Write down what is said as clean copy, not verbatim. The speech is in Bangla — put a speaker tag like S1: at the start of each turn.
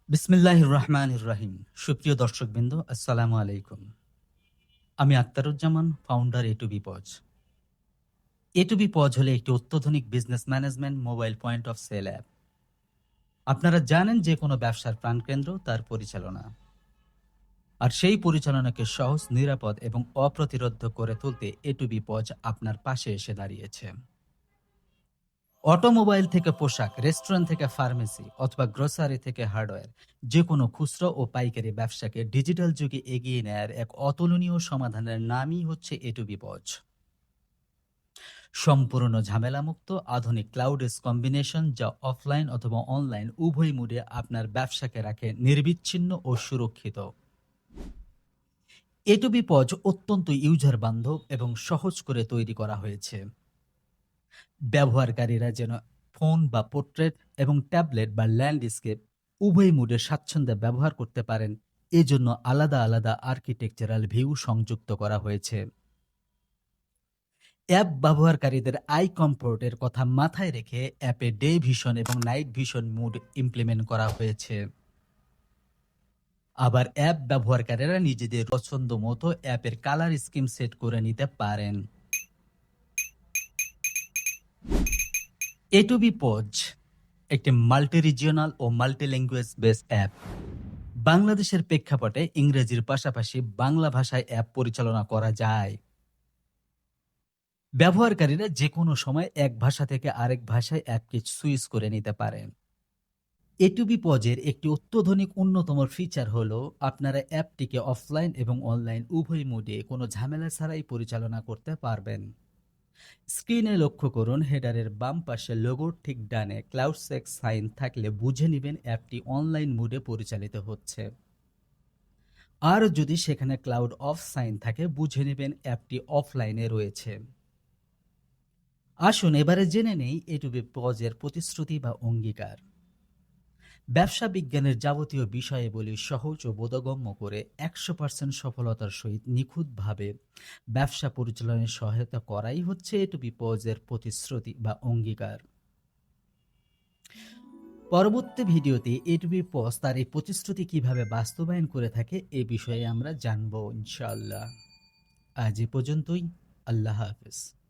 S1: বিসমিল্লাহির রহমানির রহিম। সুপ্রিয় দর্শকবৃন্দ, আসসালামু আলাইকুম। আমি Aktaruzzaman, founder A to B POS. A to B POS হলো একটি অত্যাধুনিক business management mobile point of sale app. আপনারা জানেন যে কোনো ব্যবসার প্রাণকেন্দ্র তার পরিচালনা। আর সেই পরিচালনাকে সহজ, নিরাপদ এবং অপ্রতিরোধ্য করে তুলতে এ টু বি পজ আপনার পাশে এসে দাঁড়িয়েছে। অটোমোবাইল থেকে পোশাক, রেস্টুরেন্ট থেকে ফার্মেসি অথবা গ্রোসারি থেকে হার্ডওয়্যার, যে কোনো খুচরো ও পাইকারি ব্যবসাকে ডিজিটাল যুগে এগিয়ে নেয়ার এক অতুলনীয় সমাধানের নামই হচ্ছে এ টু বি পজ। সম্পূর্ণ ঝামেলামুক্ত আধুনিক ক্লাউডেস কম্বিনেশন, যা অফলাইন অথবা অনলাইন উভয় মুডে আপনার ব্যবসাকে রাখে নির্বিচ্ছিন্ন ও সুরক্ষিত। এ টু বি পজ অত্যন্ত ইউজার বান্ধব এবং সহজ করে তৈরি করা হয়েছে। ব্যবহারকারীরা যেন ফোন বা পোর্ট্রেট এবং ট্যাবলেট বা ল্যান্ডস্কেপ উভয় মুডে স্বাচ্ছন্দ্যে ব্যবহার করতে পারেন, এজন্য আলাদা আলাদা আর্কিটেকচারাল ভিউ সংযুক্ত করা হয়েছে। অ্যাপ ব্যবহারকারীদের আই কমফোর্টের কথা মাথায় রেখে অ্যাপে ডে ভিশন এবং নাইট ভিশন মুড ইমপ্লিমেন্ট করা হয়েছে। আবার অ্যাপ ব্যবহারকারীরা নিজেদের পছন্দ মতো অ্যাপের কালার স্কিম সেট করে নিতে পারেন। এ টু বি পজ একটি মাল্টি রিজিওনাল ও মাল্টি ল্যাঙ্গুয়েজ বেস অ্যাপ। বাংলাদেশের প্রেক্ষাপটে ইংরেজির পাশাপাশি বাংলা ভাষায় অ্যাপ পরিচালনা করা যায়। ব্যবহারকারীরা যে কোনো সময় এক ভাষা থেকে আরেক ভাষায় অ্যাপকে সুইচ করে নিতে পারেন। এ টু বি পজের একটি অত্যাধুনিক অন্যতম ফিচার হলো আপনারা অ্যাপটিকে অফলাইন এবং অনলাইন উভয় মোডে কোনো ঝামেলা ছাড়াই পরিচালনা করতে পারবেন। স্ক্রিনে লক্ষ্য করুন, হেডারের বাম পাশে লোগোর ঠিক ডানে ক্লাউডসেক সাইন থাকলে বুঝে নেবেন অ্যাপটি অনলাইন মোডে পরিচালিত হচ্ছে। আর যদি সেখানে ক্লাউড অফ সাইন থাকে, বুঝে নেবেন অ্যাপটি অফলাইনে রয়েছে। আসুন এবারে জেনে নেই এ টু বি পজের প্রতিশ্রুতি বা অঙ্গীকার। ব্যবসা বিজ্ঞানের যাবতীয় বিষয়াবলী সহজ ও বোধগম্য করে 100% সফলতার সহিত নিখুঁতভাবে ব্যবসা পরিচালনায় সহায়তা করাই হচ্ছে এ টু বি পজের প্রতিশ্রুতি বা অঙ্গীকার। পরবর্তী ভিডিওতে এ টু বি পজ তার এই প্রতিশ্রুতি কিভাবে বাস্তবায়ন করে থাকে এ বিষয়ে আমরা জানবো ইনশাআল্লাহ। আজ এ পর্যন্তই। আল্লাহ হাফেজ।